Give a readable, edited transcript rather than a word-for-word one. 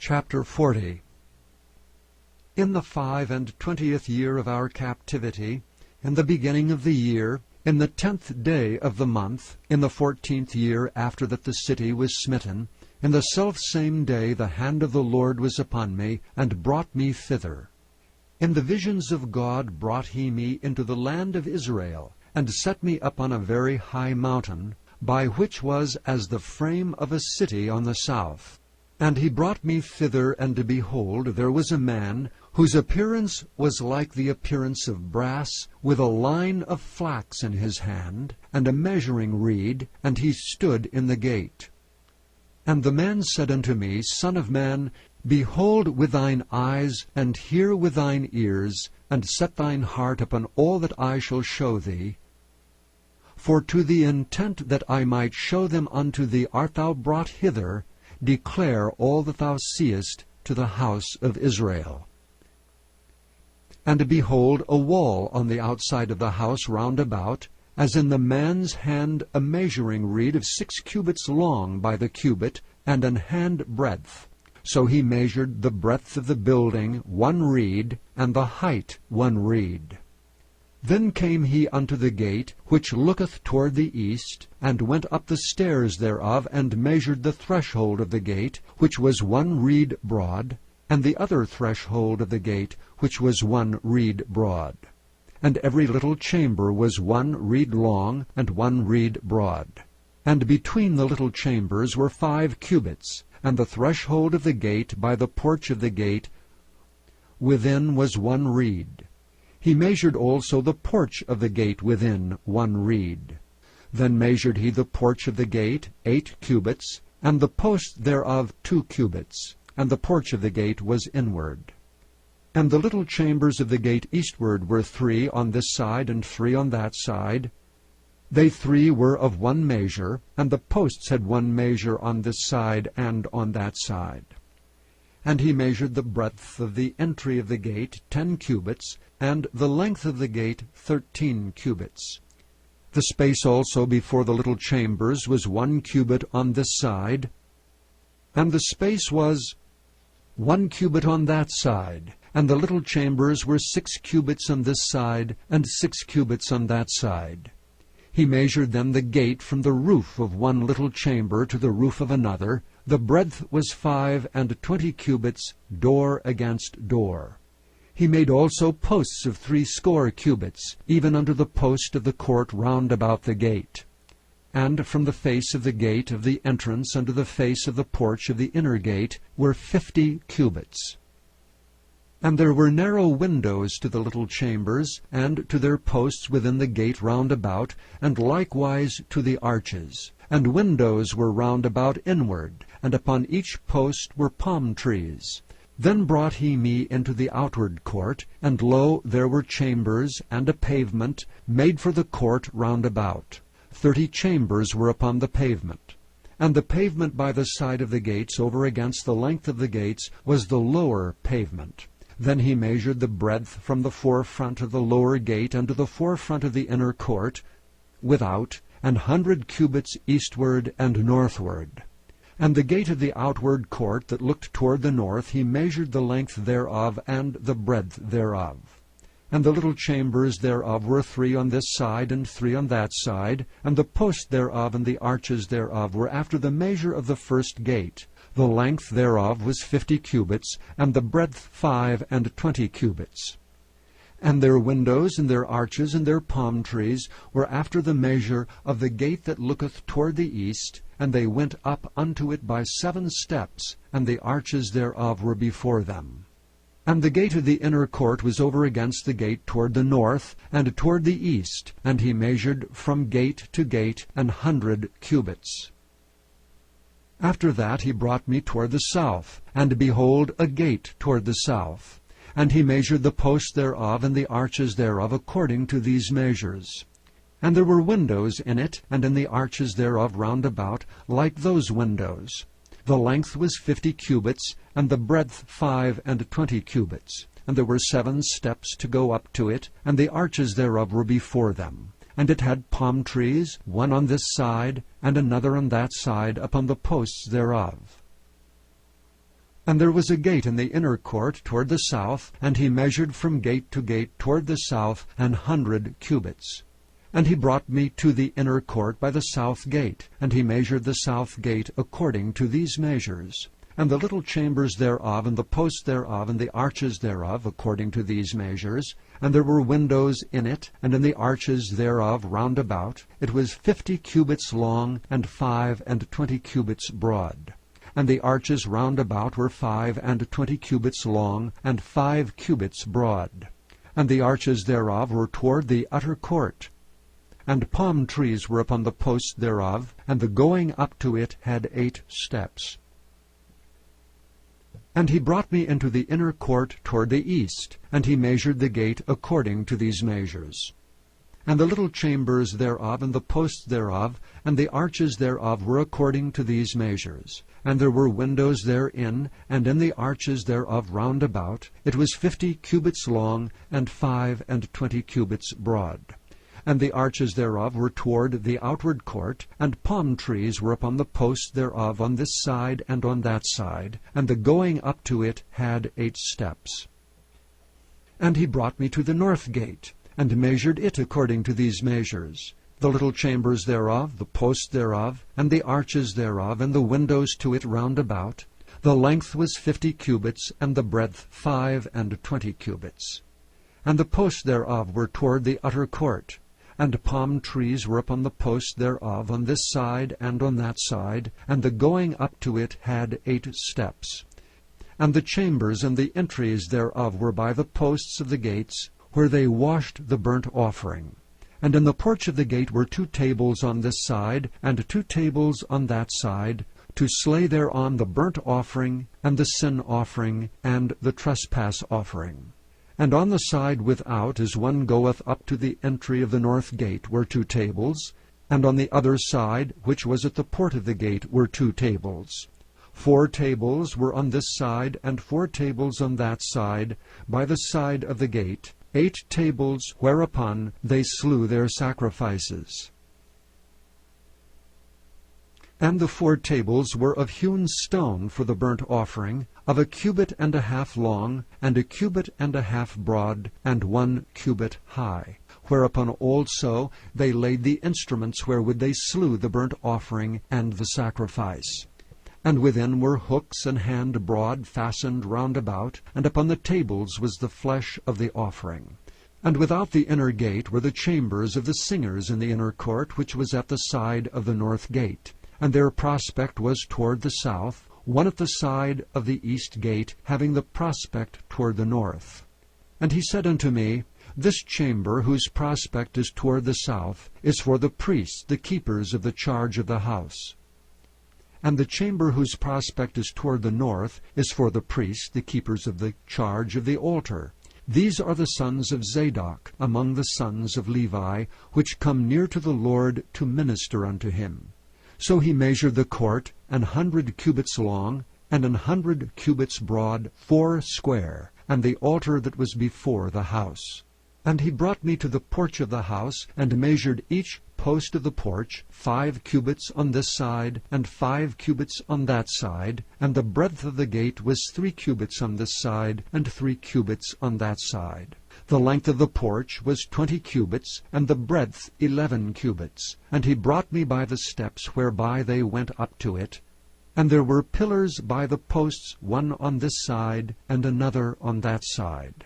Chapter 40. In the 25th year of our captivity, in the beginning of the year, in the 10th day of the month, in the 14th year after that the city was smitten, in the selfsame day the hand of the Lord was upon me, and brought me thither. In the visions of God brought he me into the land of Israel, and set me up on a very high mountain, by which was as the frame of a city on the south. And he brought me thither, and behold, there was a man, whose appearance was like the appearance of brass, with a line of flax in his hand, and a measuring reed, and he stood in the gate. And the man said unto me, Son of man, behold with thine eyes, and hear with thine ears, and set thine heart upon all that I shall show thee. For to the intent that I might show them unto thee art thou brought hither, declare all that thou seest to the house of Israel. And behold, a wall on the outside of the house round about, as in the man's hand a measuring reed of 6 cubits long by the cubit, and an hand breadth. So he measured the breadth of the building 1 reed, and the height 1 reed. Then came he unto the gate, which looketh toward the east, and went up the stairs thereof, and measured the threshold of the gate, which was 1 reed broad, and the other threshold of the gate, which was 1 reed broad. And every little chamber was 1 reed long, and 1 reed broad. And between the little chambers were 5 cubits, and the threshold of the gate by the porch of the gate within was 1 reed. He measured also the porch of the gate within 1 reed. Then measured he the porch of the gate 8 cubits, and the post thereof 2 cubits, and the porch of the gate was inward. And the little chambers of the gate eastward were 3 on this side, and 3 on that side. They 3 were of 1 measure, and the posts had 1 measure on this side and on that side. And he measured the breadth of the entry of the gate 10 cubits, and the length of the gate 13 cubits. The space also before the little chambers was 1 cubit on this side, and the space was 1 cubit on that side, and the little chambers were 6 cubits on this side, and 6 cubits on that side. He measured then the gate from the roof of 1 little chamber to the roof of another. The breadth was 25 cubits, door against door. He made also posts of 60 cubits, even unto the post of the court round about the gate. And from the face of the gate of the entrance unto the face of the porch of the inner gate were 50 cubits. And there were narrow windows to the little chambers, and to their posts within the gate round about, and likewise to the arches. And windows were round about inward, and upon each post were palm trees. Then brought he me into the outward court, and lo, there were chambers, and a pavement, made for the court round about. 30 chambers were upon the pavement. And the pavement by the side of the gates over against the length of the gates was the lower pavement. Then he measured the breadth from the forefront of the lower gate unto the forefront of the inner court without, 100 cubits eastward and northward. And the gate of the outward court that looked toward the north, he measured the length thereof and the breadth thereof. And the little chambers thereof were 3 on this side and 3 on that side, and the post thereof and the arches thereof were after the measure of the first gate. The length thereof was 50 cubits, and the breadth 25 cubits. And their windows and their arches and their palm trees were after the measure of the gate that looketh toward the east, and they went up unto it by 7 steps, and the arches thereof were before them. And the gate of the inner court was over against the gate toward the north, and toward the east, and he measured from gate to gate 100 cubits. After that he brought me toward the south, and behold, a gate toward the south. And he measured the posts thereof and the arches thereof according to these measures. And there were windows in it, and in the arches thereof round about, like those windows. The length was 50 cubits, and the breadth 25 cubits. And there were 7 steps to go up to it, and the arches thereof were before them. And it had palm trees, one on this side, and another on that side, upon the posts thereof. And there was a gate in the inner court toward the south, and he measured from gate to gate toward the south 100 cubits. And he brought me to the inner court by the south gate, and he measured the south gate according to these measures. And the little chambers thereof, and the posts thereof, and the arches thereof, according to these measures. And there were windows in it, and in the arches thereof round about. It was 50 cubits long, and 25 cubits broad. And the arches round about were 25 cubits long, and 5 cubits broad. And the arches thereof were toward the utter court. And palm trees were upon the posts thereof, and the going up to it had 8 steps. And he brought me into the inner court toward the east, and he measured the gate according to these measures. And the little chambers thereof, and the posts thereof, and the arches thereof were according to these measures. And there were windows therein, and in the arches thereof round about. It was 50 cubits long, and 25 cubits broad. And the arches thereof were toward the outward court, and palm trees were upon the posts thereof on this side and on that side, and the going up to it had 8 steps. And he brought me to the north gate, and measured it according to these measures. The little chambers thereof, the posts thereof, and the arches thereof, and the windows to it round about. The length was 50 cubits, and the breadth 25 cubits. And the posts thereof were toward the utter court. And palm trees were upon the posts thereof on this side and on that side, and the going up to it had 8 steps. And the chambers and the entries thereof were by the posts of the gates, where they washed the burnt offering. And in the porch of the gate were 2 tables on this side, and 2 tables on that side, to slay thereon the burnt offering, and the sin offering, and the trespass offering. And on the side without, as one goeth up to the entry of the north gate, were 2 tables, and on the other side, which was at the port of the gate, were 2 tables. 4 tables were on this side, and 4 tables on that side, by the side of the gate, 8 tables whereupon they slew their sacrifices. And the 4 tables were of hewn stone for the burnt offering, of 1.5 cubits long, and 1.5 cubits broad, and 1 cubit high. Whereupon also they laid the instruments wherewith they slew the burnt offering and the sacrifice. And within were hooks an hand broad fastened round about, and upon the tables was the flesh of the offering. And without the inner gate were the chambers of the singers in the inner court, which was at the side of the north gate. And their prospect was toward the south, one at the side of the east gate, having the prospect toward the north. And he said unto me, This chamber, whose prospect is toward the south, is for the priests, the keepers of the charge of the house. And the chamber whose prospect is toward the north is for the priests, the keepers of the charge of the altar. These are the sons of Zadok, among the sons of Levi, which come near to the Lord to minister unto him. So he measured the court 100 cubits long, and 100 cubits broad, 4 square, and the altar that was before the house. And he brought me to the porch of the house, and measured each post of the porch 5 cubits on this side, and 5 cubits on that side, and the breadth of the gate was 3 cubits on this side, and 3 cubits on that side. The length of the porch was 20 cubits, and the breadth 11 cubits. And he brought me by the steps whereby they went up to it. And there were pillars by the posts, one on this side, and another on that side.